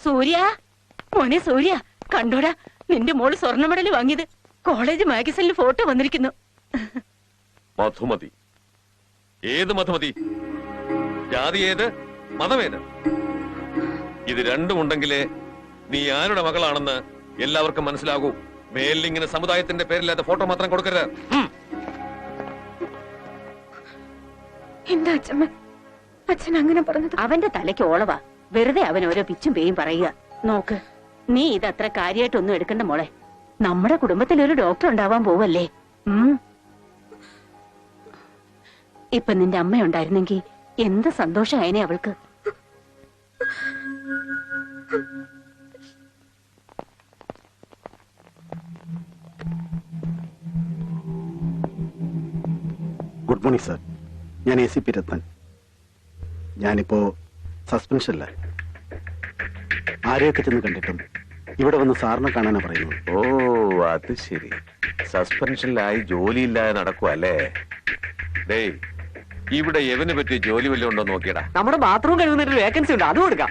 സൂര്യ, മോനെ സൂര്യ, കണ്ടോടാ നിന്റെ മോള് സ്വർണ്ണ മെഡൽ വാങ്ങിയത്. കോളേജ് മാഗസിനിൽ ഫോട്ടോ വന്നിരിക്കുന്നു. മധുമതി? ഏത് മധുമതി? ജാതി ഏത്, മതമേത്? ഇത് രണ്ടും ഉണ്ടെങ്കിലേ നീ ആരുടെ മകളാണെന്ന് എല്ലാവർക്കും മനസ്സിലാകൂ. മേലിങ്ങനെ സമുദായത്തിന്റെ പേരില്ലാത്ത ഫോട്ടോ മാത്രം കൊടുക്കരുത്. എന്താ അച്ഛമ്മ അച്ഛൻ അങ്ങനെ പറഞ്ഞത്? അവന്റെ തലയ്ക്ക് ഓളവാ. വെറുതെ അവൻ ഓരോ പിച്ചും പേയും പറയുക. നോക്ക്, നീ ഇതത്ര കാര്യമായിട്ടൊന്നും എടുക്കണ്ട മോളെ. നമ്മുടെ കുടുംബത്തിൽ ഒരു ഡോക്ടർ ഉണ്ടാവാൻ പോവല്ലേ. ഇപ്പൊ നിന്റെ അമ്മ ഉണ്ടായിരുന്നെങ്കിൽ എന്ത് സന്തോഷമായനെ അവൾക്ക്. Good morning sir. ഞാൻ ACP രത്നൻ. ഞാനിപ്പോ സസ്പെൻഷനില്ല. ആരെയൊക്കെ ചെന്ന് കണ്ടിട്ടും ഇവിടെ വന്ന് സാറിനെ കാണാനാ പറയുന്നത്. ഓ, അത് ശരി. സസ്പെൻഷനിലായി ജോലിയില്ലാതെ നടക്കുവല്ലേ? ഡേയ്, ഇവിടെ എവന് പറ്റിയ ജോലി വല്ലതും ഉണ്ടോ നോക്കിയടാ. നമ്മുടെ ബാത്റൂം കഴുകുന്നൊരു വേക്കൻസി ഉണ്ട്, അത് കൊടുക്കാം.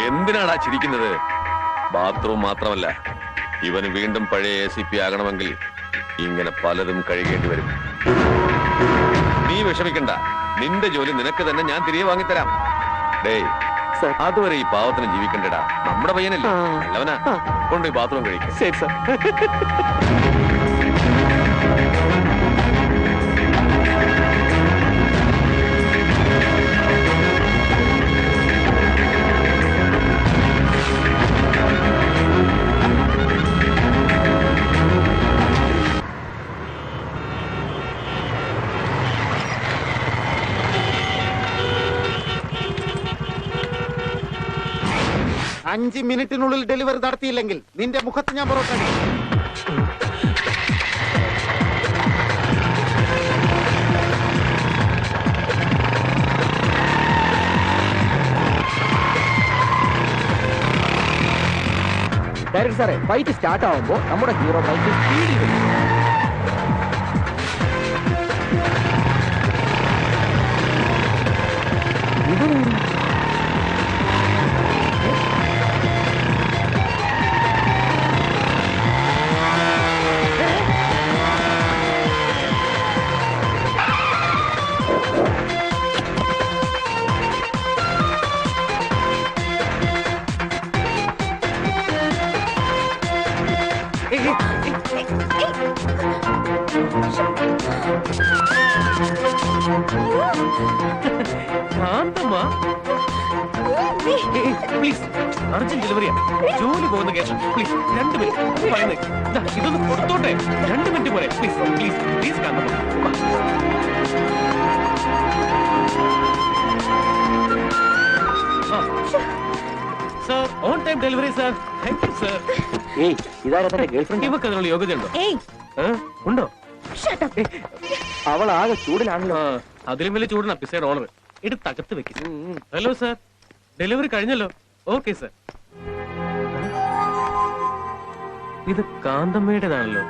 എന്തിനാടാ ചിരിക്കുന്നത്? ബാത്റൂം മാത്രമല്ല, ഇവന് വീണ്ടും പഴയ ACP ആകണമെങ്കിൽ ഇങ്ങനെ പലതും കഴിയേണ്ടി വരും. നീ വിഷമിക്കണ്ട, നിന്റെ ജോലി നിനക്ക് തന്നെ ഞാൻ തിരികെ വാങ്ങിത്തരാം. ഡേയ്, അതുവരെ ഈ പാവത്തിന് ജീവിക്കണ്ടടാ. നമ്മുടെ പയ്യനല്ലേ, നല്ലവനാ. കൊണ്ടുപോയി ബാത്റൂം കഴിക്കും. ശരി സാർ. അഞ്ച് മിനിറ്റിനുള്ളിൽ ഡെലിവറി നടത്തിയില്ലെങ്കിൽ നിന്റെ മുഖത്ത് ഞാൻ പൊറോട്ട. ഡയറക്ടർ സാറേ, ഫൈറ്റ് സ്റ്റാർട്ട് ആവുമ്പോ നമ്മുടെ ഹീറോ ബൈക്ക് സ്പീഡിൽ വരും. പ്ലീസ്, അർജന്റ് ഡെലിവറിയാ. ജോലി പോകുന്ന കേസ്. പ്ലീസ് 2 മിനിറ്റ് പറയുന്നത്. ഇതൊന്ന് കൊടുത്തോട്ടെ. 2 മിനിറ്റ് പോലെ. Please please please Kanthamma. Sir, on time delivery sir. Thank you sir. ഇവക്ക് അതിനുള്ള യോഗ്യതയുണ്ടോ? ഉണ്ടോ? അവൾ ആകെ ചൂടിലാണല്ലോ. അതിലും വലിയ ചൂടാണ് പിസയുടെ ഓണർ. എടുത്തകത്ത് വെക്കും. ഹലോ സർ, ഡെലിവറി കഴിഞ്ഞല്ലോ. Okay sir. ഇത് കാന്തമ്മയുടേതാണല്ലോ.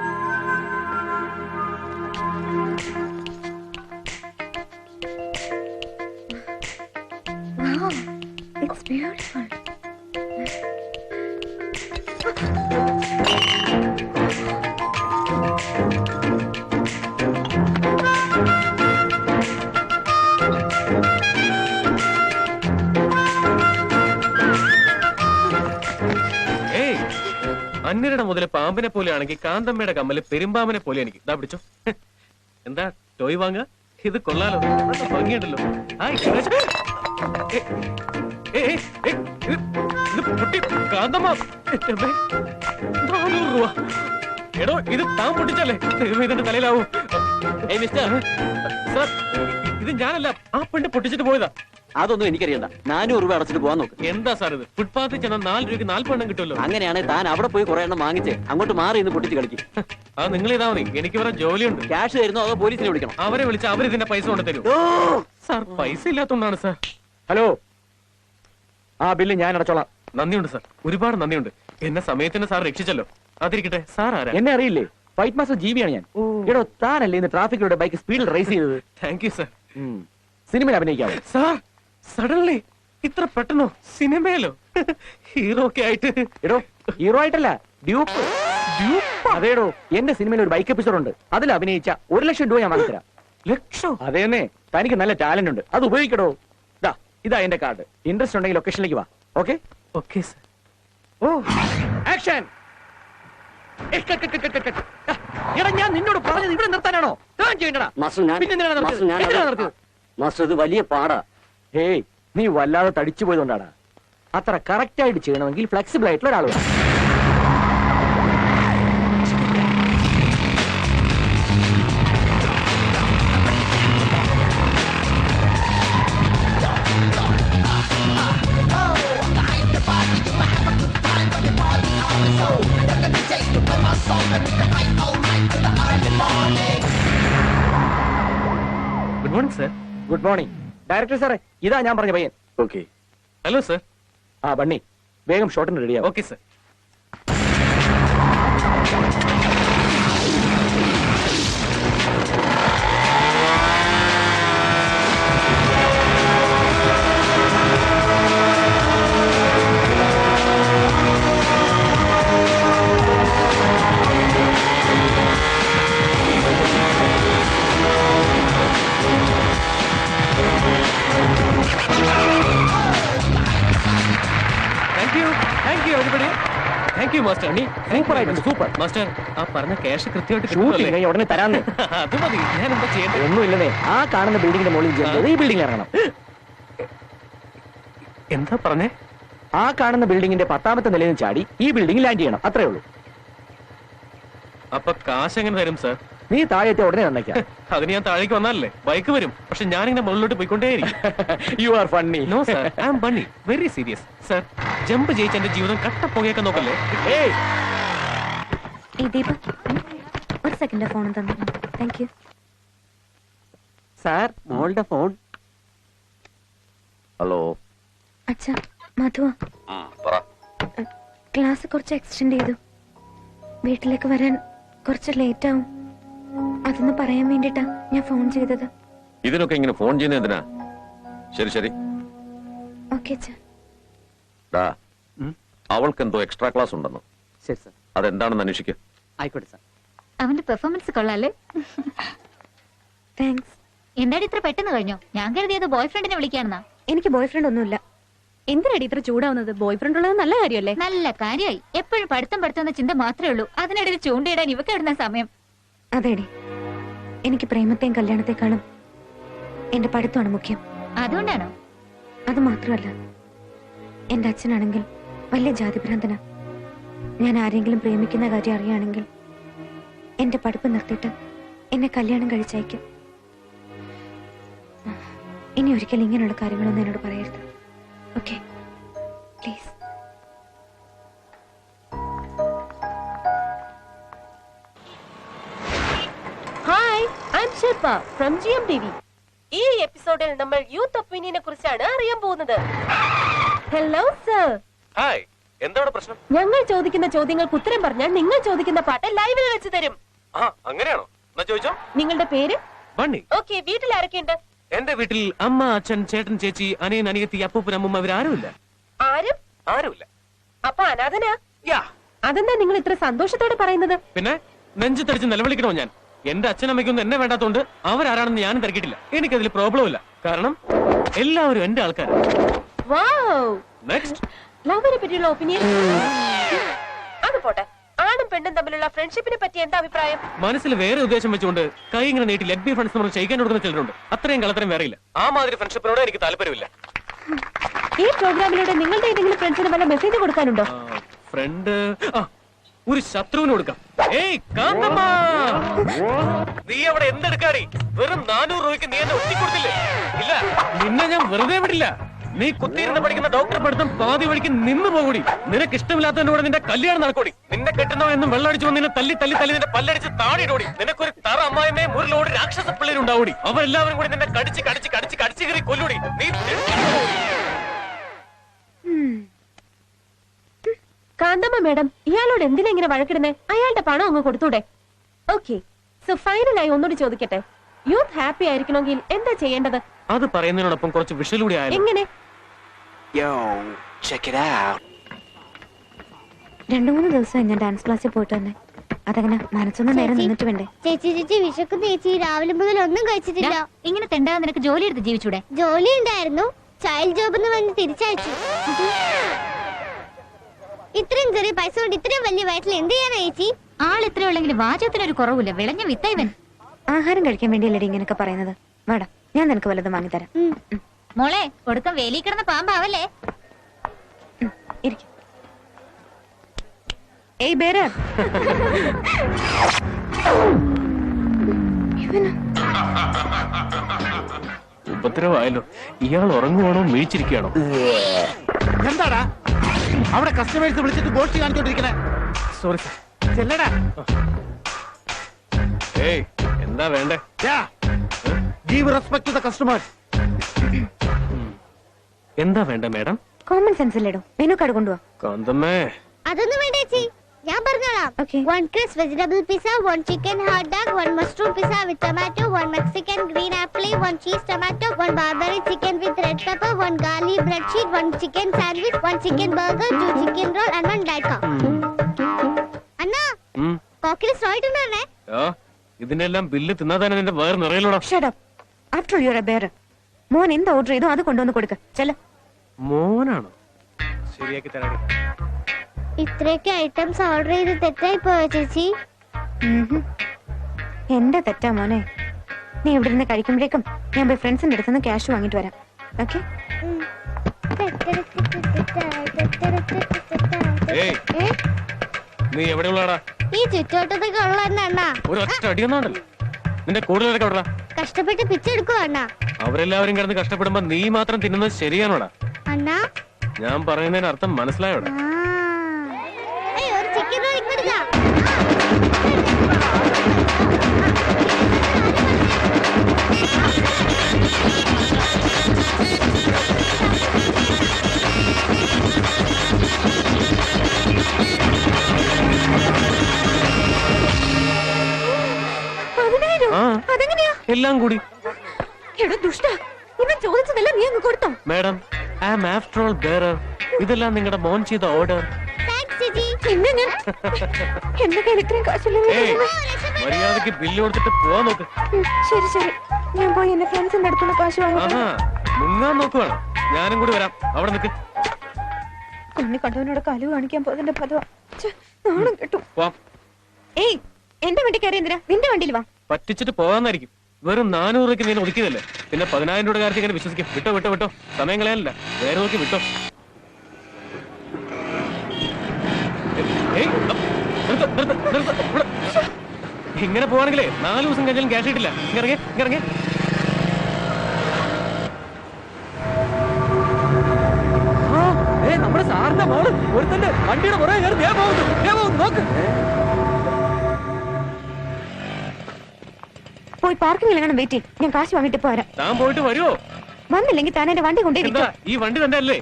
It's beautiful. അന്യരുടെ മുതല് പാമ്പിനെ പോലെയാണെങ്കിൽ കാന്തമ്മയുടെ കമ്മല് പെരുമ്പാമ്പിനെ പോലെ എനിക്ക്. ഇതാ പിടിച്ചോ. എന്താ ടോയ് വാങ്ങുക? ഇത് കൊള്ളാലോ, ഭംഗിയുണ്ടല്ലോ. കാന്തമ്മ 400 രൂപ. എടോ, ഇത് താൻ പൊട്ടിച്ചല്ലേ? ഇതിന്റെ തലയിലാവൂ. മിസ്റ്റർ സാർ, ഇത് ഞാനല്ല, ആ പെണ്ണ് പൊട്ടിച്ചിട്ട് പോയതാ. അതൊന്നും എനിക്കറിയണ്ട. 400 രൂപ അടച്ചിട്ട് പോകാൻ നോക്ക്. എന്താ സാർ ഇത്? ഫുട്പാത്തിൽ ചെന്നാൽ 4 രൂപയ്ക്ക് 40 എണ്ണം കിട്ടുമല്ലോ. അങ്ങനെയാണെങ്കിൽ താൻ അവിടെ പോയി കുറെ എണ്ണം വാങ്ങിച്ച് അങ്ങോട്ട് മാറി ഇന്ന് പൊട്ടിച്ച് കളിക്കും. ആ, നിങ്ങൾ ഇതാ മതി. എനിക്ക് ഇവിടെ ജോലിയുണ്ട്. ക്യാഷ് തരുന്നോ അതോ പോലീസിനെ വിളിക്കണം? അവരെ വിളിച്ച് അവരിതിന്റെ പൈസ കൊണ്ട് തരൂ. സാർ, പൈസ ഇല്ലാത്തോണ്ടാണ് സാർ. ഹലോ, ആ ബില്ല് ഞാൻ അടച്ചോളാം. നന്ദിയുണ്ട് സാർ, ഒരുപാട് നന്ദിയുണ്ട്. എന്നെ സമയത്തിന് സാർ രക്ഷിച്ചല്ലോ. അതിരിക്കട്ടെ, സാർ ആരാ? എന്നെ അറിയില്ലേ? ഫൈറ്റ് മാസ്റ്റർ ജീവിയാണ് ഞാൻ. എടോ, താനല്ലേ ഇന്ന് ട്രാഫിക്കിലൂടെ ബൈക്ക് സ്പീഡിൽ റേസ് ചെയ്തത്? Thank you sir. സിനിമയിൽ അഭിനയിക്കാവോ? സാർ, സഡൻലി ഇത്ര പെട്ടെന്നോ സിനിമയിലോ ഹീറോ ഒക്കെ ആയിട്ട്? എടോ ഹീറോ ആയിട്ടല്ല, ഡ്യൂപ്പ്. അതേടോ, എന്റെ സിനിമയിൽ ഒരു ബൈക്ക് എപ്പിസോഡ് ഉണ്ട്. അതിൽ അഭിനയിച്ച 1 ലക്ഷം രൂപ ഞാൻ വാങ്ങിത്തരാം. ലക്ഷോ? അതേന്നെ, തനിക്ക് നല്ല ടാലന്റ് ഉണ്ട്, അത് ഉപയോഗിക്കടോ. ഇതാ എന്റെ കാർഡ്. ഇൻട്രസ്റ്റ് ഉണ്ടെങ്കിൽ ലൊക്കേഷനിലേക്ക് വാ. Okay okay sir. Oh action. എടാ, ഞാൻ നിന്നോട് പറഞ്ഞത് ഇവിടെ നിർത്താനാണോ? ചെയ്യണ്ടടാ. മാസ്റ്റർ ഇത് വലിയ പാടാ. ഹേയ്, നീ വല്ലാതെ തടിച്ചു പോയതുകൊണ്ടാണ്. അത്ര കറക്റ്റ് ആയിട്ട് ചെയ്യണമെങ്കിൽ ഫ്ലെക്സിബിൾ ആയിട്ടുള്ള ഒരാൾ വേണം. Good morning sir. Good morning. Director സാറേ, ഇതാ ഞാൻ പറഞ്ഞ പയ്യൻ. ഓക്കെ. Hello sir. ആ ബണ്ണി, വേഗം ഷോട്ടിന് റെഡിയാവും. Okay sir. മാസ്റ്റർ. സൂപ്പർ ആയിട്ടുണ്ട്, സൂപ്പർ. മാസ്റ്റർ, ആ പറഞ്ഞ ക്യാഷ് കൃത്യമായിട്ട് ഷൂട്ടിംഗ് കഴിഞ്ഞ് ഉടനെ തരാന്ന്. അത് മതി. ഞാൻ എന്താ ചെയ്യേണ്ടത്? ഒന്നുമില്ലെന്നേ, ആ കാണുന്ന ബിൽഡിങ്ങിന്റെ മുകളിൽ ചെയ്യുന്നത് ഈ ബിൽഡിംഗ് ഇറങ്ങണം. എന്താ പറഞ്ഞേ? ആ കാണുന്ന ബിൽഡിങ്ങിന്റെ 10ാമത്തെ നിലയിൽ നിന്ന് ചാടി ഈ ബിൽഡിംഗ് ലാൻഡ് ചെയ്യണം, അത്രേ ഉള്ളൂ. അപ്പൊ കാശ് എങ്ങനെ തരും സർ? നീ താഴത്തെ ഉടനെ നന്നയ്ക്കാം. അതിന് ഞാൻ താഴേക്ക് വന്നാലല്ലേ ബൈക്ക് വരും. പക്ഷെ ഞാനിങ്ങനെ മുകളിലോട്ട് പോയിക്കൊണ്ടേയിരിക്കും. You are funny. No sir, I am bunny, very serious. Sir, jump ജയിച്ച എന്റെ ജീവിതം കട്ട പുകയൊക്കെ നോക്കല്ലേ? ദീപ, ഒരു സെക്കൻഡ് ഫോൺ തന്നെ. Thank you sir. മോളുടെ ഫോൺ. ഹലോ. അച്ഛാ, മധുവാ. ക്ലാസ് കുറച്ച് എക്സ്റ്റെൻഡ് ചെയ്തു. വീട്ടിലേക്ക് വരാൻ കുറച്ച് ലേറ്റ് ആവും. അതൊന്ന് പറയാൻ വേണ്ടിട്ടാ ഞാൻ ഫോൺ ചെയ്തത്. ഇതിനൊക്കെ ഇങ്ങനെ ഫോൺ ചെയ്യുന്ന എന്തിനാ? ശരി ശരി. ഓക്കെ അച്ഛാ. അവൾക്ക് എന്തോ എക്സ്ട്രാ ക്ലാസ് ഉണ്ടെന്ന്. ശരി സാർ. അതെന്താണെന്ന് അന്വേഷിക്കുക. ആയിക്കോട്ടെ സാർ. അവന്റെ പെർഫോമൻസ് കൊള്ളാല്ലേ? താങ്ക്സ്. എന്താടി ഇത്ര പെട്ടെന്ന് കഴിഞ്ഞോ? ഞാൻ കരുതിയത് ബോയ് ഫ്രണ്ടിനെ വിളിക്കാണെന്നാ. എനിക്ക് ബോയ് ഫ്രണ്ട് ഒന്നുമില്ല. എന്തിനടി ഇത്ര ചൂടാവുന്നത്? ബോയ് ഫ്രണ്ട് ഉള്ളത് നല്ല കാര്യമല്ലേ? നല്ല കാര്യമായി. എപ്പോഴും പഠിത്തം എന്ന ചിന്ത മാത്രമേ ഉള്ളൂ. അതിനിടയിൽ ചൂണ്ടയിടാൻ ഇവക്ക് ഇടുന്ന സമയം. അതേടി, എനിക്ക് പ്രേമത്തെയും കല്യാണത്തെക്കാളും എന്റെ പഠിത്തമാണ് മുഖ്യം. അതുകൊണ്ടാണോ? അത് മാത്രമല്ല, എന്റെ അച്ഛനാണെങ്കിൽ വലിയ ജാതിഭ്രാന്തന. ഞാൻ ആരെങ്കിലും പ്രേമിക്കുന്ന കാര്യം അറിയുകയാണെങ്കിൽ എന്റെ പഠിപ്പ് നിർത്തിയിട്ട് എന്നെ കല്യാണം കഴിച്ചയക്കും. ഇനി ഒരിക്കലും ഇങ്ങനെയുള്ള കാര്യങ്ങളൊന്നും എന്നോട് പറയരുത്. Okay, please. Hi, I am Shilpa from GMTV. ഈ എപ്പിസോഡിൽ നമ്മൾ യൂത്ത് ഒപ്പീനിയനെ കുറിച്ചാണ് അറിയാൻ പോകുന്നത്. Hello sir. ഹായ്, എന്താണ് പ്രശ്നം? ഞങ്ങൾ ചോദിക്കുന്ന ചോദ്യങ്ങൾക്ക് ഉത്തരം പറഞ്ഞാൽ നിങ്ങൾ ചോദിക്കുന്ന പാട്ട് ലൈവിൽ വെച്ച് തരും. അങ്ങനെയാണോ? എന്നാ ചോദിച്ചോ. നിങ്ങളുടെ പേര്? ബണ്ണി. ഓക്കെ, വീട്ടിൽ ആരൊക്കെയുണ്ട്? എന്റെ വീട്ടിൽ അമ്മ, അച്ഛൻ, ചേട്ടൻ, ചേച്ചി, അനിയൻ, അനിയത്തി, അപ്പൂപ്പൻ, അമ്മൂമ്മ, ഇവരാരുമില്ല. ആരുമില്ല. അപ്പൊ അനാഥനാ? യാ. അതെന്താ നിങ്ങൾ ഇത്ര സന്തോഷത്തോടെ പറയുന്നത്? പിന്നെ നെഞ്ചു തടിച്ച് നിലവിളിക്കണോ ഞാൻ? എന്റെ അച്ഛനമ്മയ്ക്കൊന്നും എന്നെ വേണ്ടാത്തോണ്ട് അവരാരാണെന്ന് ഞാനും തിരക്കിട്ടില്ല. എനിക്കതിൽ പ്രോബ്ലം ഇല്ല. കാരണം എല്ലാവരും എന്റെ ആൾക്കാരാണ്. വാവ്. നെക്സ്റ്റ്, ലവിനെ പറ്റിയുള്ള ഒപ്പീനിയൻ അത് പോട്ടെ. ആണും പെണ്ണും തമ്മിലുള്ള ഫ്രണ്ട്ഷിപ്പിനെ പറ്റി എന്താ അഭിപ്രായം? മനസ്സിൽ വേറെ ഉദ്ദേശം വെച്ചുകൊണ്ട് കൈ ഇങ്ങനെ നീട്ടി ലെറ്റ് ബി ഫ്രണ്ട്സ് നമ്മൾ ചെയ്യിക്കാൻ കൊടുക്കുന്ന ചിലരുണ്ട്. അത്രയും കളത്തരം വേറെ ഇല്ല. ആ മാതിരി ഫ്രണ്ട്ഷിപ്പിനോട് എനിക്ക് താല്പര്യമില്ല. ഈ പ്രോഗ്രാമിലൂടെ നിങ്ങളുടെ ഏതെങ്കിലും ഫ്രണ്ട്സിന് വല്ല മെസ്സേജ് കൊടുക്കാനുണ്ടോ? ഫ്രണ്ട് ഒരു ശത്രുവിന് കൊടുക്കാം. ഏയ് കാന്തമ്മ, നീ അവിടെ എന്തെടുക്കാടി? വെറും 400 രൂപയ്ക്ക് നീ എന്നെ ഒറ്റിക്കൊടുത്തില്ലേ? ഇല്ല, നിന്നെ ഞാൻ വെറുതെ വിടില്ല. നീ കുത്തിയിരുന്ന് പഠിക്കുന്ന ഡോക്ടർ പഠിത്തം പാതി വഴിക്ക് നിന്ന് പോകൂടി. നിനക്ക് ഇഷ്ടമില്ലാത്തതിന്റെ കൂടെ നിന്റെ കല്യാണം നടക്കൂടി. നിന്നെ കെട്ടുന്നോ എന്നും വെള്ളമടിച്ചു വന്ന് നിന്നെ തല്ലി തല്ലി തല്ലി നിന്റെ പല്ലടിച്ച് താടിയിടോടി. നിനക്കൊരു തറ അമ്മായിമയും ഒരു ലോഡ് രാക്ഷസ പിള്ളേരുണ്ടാവൂടി. അവരെല്ലാവരും കൂടി നിന്നെ കടിച്ച് കടിച്ച് കടിച്ച് കടിച്ച് കയറി കൊല്ലൂടി. നീ കാന്തമ്മ മേഡം, ഇയാളോട് എന്തിനാ ഇങ്ങനെ വഴക്കിടുന്നേ? അയാളുടെ പണം അങ്ങ് കൊടുത്തൂടെ? ഓക്കെ, സോ ഫൈനലായി ഒന്നുകൂടി ചോദിക്കട്ടെ. യൂത്ത് ഹാപ്പി ആയിരിക്കണമെങ്കിൽ എന്താ ചെയ്യേണ്ടത്? അത് പറയുന്നതിനോടൊപ്പം കുറച്ച് വിഷ്വൽ കൂടി ആയാലും. എങ്ങനെ? 2-3 ദിവസമായി ഞാൻ ഡാൻസ് ക്ലാസ്സിൽ പോയിട്ട് വന്നേ. അതങ്ങനെ മനസ്സൊന്നും നേരെ നിന്നിട്ട് വേണ്ടേ? ചേച്ചി വിശക്കുന്ന ചേച്ചി, രാവിലെ മുതൽ ഒന്നും കഴിച്ചിട്ടില്ല. ഇങ്ങനെ തെണ്ടാതെ നിനക്ക് ജോലി എടുത്ത് ജീവിച്ചൂടെ? ജോലി ഉണ്ടായിരുന്നു, ചൈൽഡ് ജോബ് എന്ന് പറഞ്ഞ് തിരിച്ചയച്ചു. ഇത്രയും ചെറിയ പൈസ കൊണ്ട് ഇത്രയും വലിയ വയറ്റിൽ എന്ത് ചെയ്യാനാ ചേച്ചി? ആൾ ഇത്രയുള്ളെങ്കിൽ വാചകത്തിനൊരു കുറവില്ല. വിളഞ്ഞ വിത്തൈവൻ. ആഹാരം കഴിക്കാൻ വേണ്ടിയല്ലേ ഇങ്ങനെയൊക്കെ പറയുന്നത്? വേടാ, ഞാൻ നിനക്ക് വല്ലതും വാങ്ങിത്തരാം. മോളെ കൊടുക്കം വേലി കിടന്ന പാമ്പാവല്ലേ? ഇരിക്കും. ഏയ് ബേര, ഉപദ്രവമായല്ലോ. ഇയാൾ ഉറങ്ങുവാണോ വീഴ്ചിരിക്കുകയാണോ? എന്താടാ അവിടെ കസ്റ്റമേഴ്സ് വിളിച്ചിട്ട് ഗോഷ്ടി കാണിച്ചോണ്ടിരിക്കണേ? Sorry sir. ചെല്ലടാ. ഏയ് എന്താ വേണ്ടേ? Give respect to the customers. എന്താ വേണ്ട മാഡം? കോമൺ സെൻസ് ഇല്ലേടോ. മെനു കാർഡ് കൊണ്ടുപോവാ. കാന്തമ്മേ, അതൊന്നും വേണ്ട ചേച്ചി, ഞാൻ പറഞ്ഞോളാം. Okay. 1 crisp vegetable pizza, 1 chicken hot dog, 1 mushroom pizza with tomato, 1 Mexican green apple, 1 cheese tomato, 1 Barbary chicken with red pepper, 1 garlic bread sheet, 1 chicken sandwich, 1 chicken burger, 2 chicken roll and 1 diet coke. Anna, കോക്കിൽ straw ഇട്ടുണ്ടേ? ഇതിന്റെ എല്ലാം bill തിന്നാതാണ് നിന്റെ വേറെ നിറയിലൂടെ. Shut up. After all, you're a bearer. മോൻ എന്ത് order ചെയ്തോ അത് കൊണ്ടുവന്ന് കൊടുക്ക. ചെല്ല. മോനാണോ? ശരിയാക്കി തരാടി. ഇത്രയൊക്കെ ഐറ്റംസ് ഓർഡർ ചെയ്ത് തെറ്റായി പോയോ ചേച്ചി? എന്റെ തെറ്റാ മോനെ. നീ ഇവിടെ നിന്ന് കഴിക്കുമ്പോഴേക്കും ഞാൻ പോയി ഫ്രണ്ട്സിന്റെ അടുത്തുനിന്ന് ക്യാഷ് വാങ്ങിട്ട് വരാം. ഓക്കെ? നീ എവിടെയുള്ളാടാ? ഈ ചുറ്റോട്ടത്തൊക്കെ ഉള്ള അണ്ണാ. ഒരു ഒറ്റ അടിയൊന്നാണല്ലോ. നിന്റെ കൂടുതലൊക്കെ എവിടാ? കഷ്ടപ്പെട്ട് പിച്ചെടുക്കുവാ അണ്ണാ. അവരെല്ലാവരും കിടന്ന് കഷ്ടപ്പെടുമ്പോ നീ മാത്രം തിന്നുന്നത് ശരിയാണോടാ? അണ്ണാ, ഞാൻ പറയുന്നതിന് അർത്ഥം മനസ്സിലായോടാ? ഒരു ചിക്കൻ റോൾ ഇങ്ങോട്ട്. എല്ലാം കൂടി. എടാ ദുഷ്ട, ഇവൻ ചോദിച്ചതെല്ലാം നീ അങ്ങ് കൊടുത്തോ? Madam, I am after all bearer. ഇതെല്ലാം നിങ്ങളുടെ മോൻ ചെയ്ത ഓർഡർ. എന്റെ കയ്യിൽ ഇത്രയും കാശില്ല. മര്യാദക്ക് ബില്ല് കൊടുത്തിട്ട് പോവാൻ നോക്ക്. ശരി ശരി, ഞാൻ പോയി എന്റെ ഫ്രണ്ട്സിന്റെ അടുത്തുള്ള കാശ് വാങ്ങി. ആഹാ, മുങ്ങാൻ നോക്കുവാണ്. ഞാനും കൂടി വരാം. അവിടെ നിൽക്ക്. കുഞ്ഞി കണ്ടവനോട് കലു കാണിക്കാൻ പോയതിന്റെ പദവ നാണം കിട്ടും. ഏയ്, എന്റെ വണ്ടി കയറി എന്തിനാ? നിന്റെ വണ്ടിയിൽ വാ. പറ്റിച്ചിട്ട് പോകാന്നായിരിക്കും. വെറും 400 രൂപയ്ക്ക് നീ ഒതുക്കിയതല്ലേ. പിന്നെ 10,000 രൂപ കാര്യത്തിൽ ഇങ്ങനെ വിശ്വസിക്കും. വിട്ടോ. സമയം കളയാനല്ല, വേറെ നോക്കി വിട്ടോ. ഇങ്ങനെ പോവാണെങ്കിലേ 4 ദിവസം കഴിഞ്ഞാലും ക്യാഷ് കിട്ടില്ല. ഇറങ്ങി. നമ്മുടെ സാറിന്റെ മോള് ഒരുത്തന്റെ വണ്ടിയുടെ പുറകെ കയറി ദേ പോകുന്നു. നോക്ക്. പോയി പാർക്കിംഗിൽ എങ്ങനെ വെയിറ്റ് ചെയ്യും. ഞാൻ കാശ് വാങ്ങിട്ട് പോരാ. താൻ പോയിട്ട് വരുമോ? വന്നില്ലെങ്കിൽ താൻ എന്റെ വണ്ടി കൊണ്ടേ. ഈ വണ്ടി തന്നെ അല്ലേ?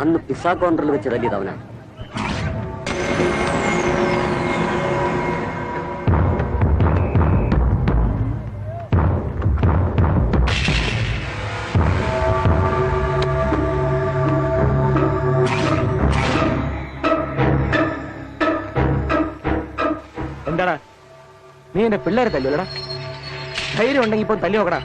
അന്ന് പിസ്സ കൗണ്ടറിൽ വെച്ച് തല്ലിയത് അവനാ. എന്താടാ, നീ എന്റെ പിള്ളേരെ തല്ലുവല്ലടാ? ധൈര്യം ഉണ്ടെങ്കിൽ ഇപ്പൊ തല്ലി നോക്കടാ.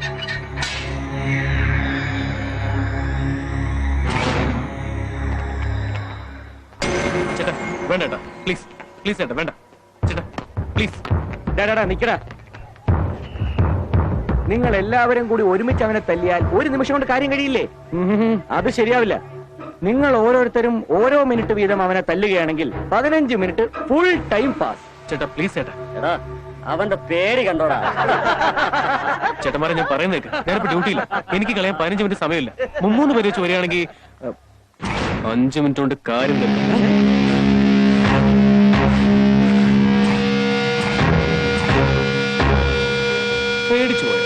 ചേട്ടാ വേണ്ട ചേട്ടാ, പ്ലീസ് ചേട്ടാ വേണ്ട ചേട്ടാ, പ്ലീസ്. നിക്കടാ. നിങ്ങൾ എല്ലാവരും കൂടി ഒരുമിച്ച് അവനെ തല്ലിയാൽ ഒരു നിമിഷം കൊണ്ട് കാര്യം കഴിയില്ലേ? അത് ശരിയാവില്ല. നിങ്ങൾ ഓരോരുത്തരും ഓരോ മിനിറ്റ് വീതം അവനെ തല്ലുകയാണെങ്കിൽ 15 മിനിറ്റ് ഫുൾ ടൈം പാസ്. ചേട്ടാ പ്ലീസ് ചേട്ടാ. അവന്റെ പേര് കണ്ടോടാ. ചേട്ടന്മാരെ ഞാൻ പറയുന്നേക്ക്, ഞാനിപ്പോ ഡ്യൂട്ടിയില്ല. എനിക്ക് കളയാൻ 15 മിനിറ്റ് സമയമില്ല. 3 പേര് വെച്ച് വരികയാണെങ്കിൽ 5 മിനിറ്റ് കൊണ്ട് കാര്യം തന്നെ. പേടിച്ചു പോയോ?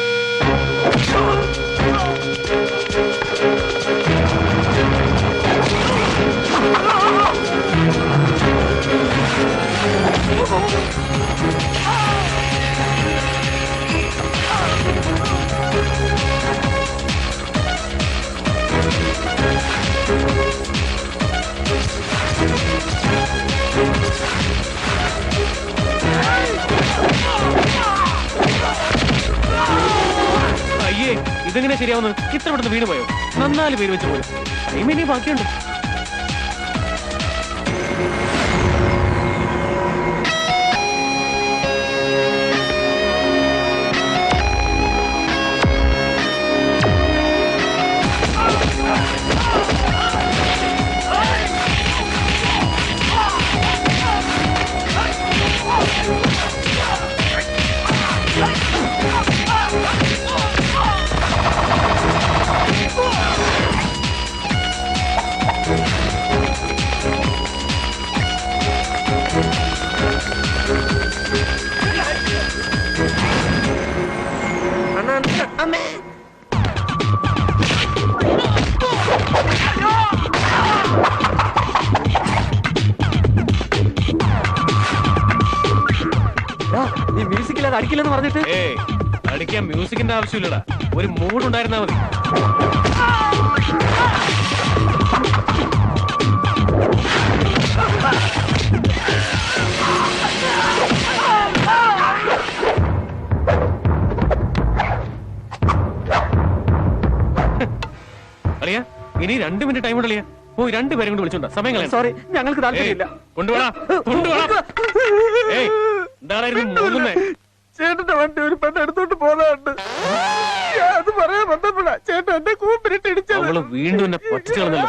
അയ്യേ, ഇതെങ്ങനെ ശരിയാവുന്നത്? ഇത്ര പെട്ടെന്ന് വീണ് പോയോ? 4 പേര് വെച്ച് പോലും ടൈം ഇനി ബാക്കിയുണ്ട്. നീ മ്യൂസിക്കില്ലാതെ അടിക്കില്ലെന്ന് പറഞ്ഞിട്ട് അടിക്കാൻ മ്യൂസിക്കിന്റെ ആവശ്യമില്ലടാ, ഒരു മൂഡ് ഉണ്ടായിരുന്നാ മതി. അളിയാ, ഇനി 2 മിനിറ്റ് ടൈം ഉണ്ടളിയാ. പോയി 2 പേരും കൊണ്ട് വിളിച്ചോണ്ടാ, സമയം കളയാം. സോറി, ഞങ്ങൾക്ക് താല്പര്യമില്ല. കൊണ്ടുപോടാ. എന്താണായിരുന്നു മൂന്നുന്നേ? ചേട്ടന്റെ വണ്ടി ഒരു പെണ്ണ് എടുത്തോണ്ട് പോകുന്നുണ്ട്. അത് പറയാൻ വന്നപ്പോഴാ ചേട്ടൻ എന്നെ കൂപ്പിലിട്ട് ഇടിച്ചത്. അവള് വീണ്ടും എന്നെ പറ്റിച്ചു കളഞ്ഞല്ലോ.